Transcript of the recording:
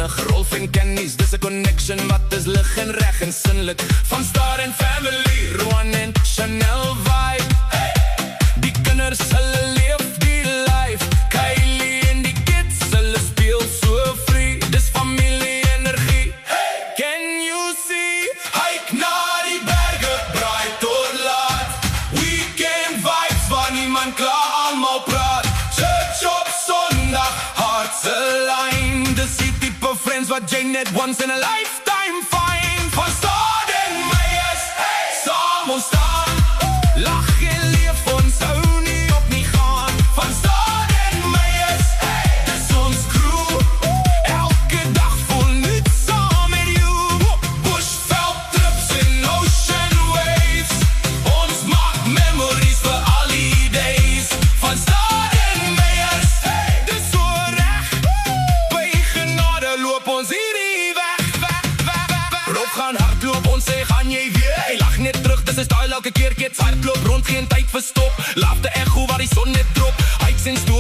sonnig. Rolf en Kenny's, dis 'n connection wat is lig en reg en sinlik. Van Star en Family, Rowan en Chanel vibe. Hey! Die kinders hulle leef die life. Kylie en die kids hulle speel so free. Dis familie energie. Hey! Can you see? Hike na die berge, braai tot laat. Weekend vibes waar niemand klaar, almal praat. Church op Sondag, hearts align. Dis die type friends wat jy net once in a lifetime find. Van Stad en Meyers, hey! Saam ons staan. Lach en leef, ons hou nie op nie gaan. Van Stad en Meyers, hey! Dis ons crew. Elke dag vol nuut saam met you. Bushveld trips en ocean waves. Ons maak memories vir al die days. Van Stad en Meyers, hey! Dis so reg. By genade loop ons hierdie weg. Rob gaan hardloop, ons sê gaan jy weer. Hy lag net terug, dis 'n style elke keer kids hardloop rond, geen tyd vir stop. Laafte echo waar die son net drop. Hikes en stories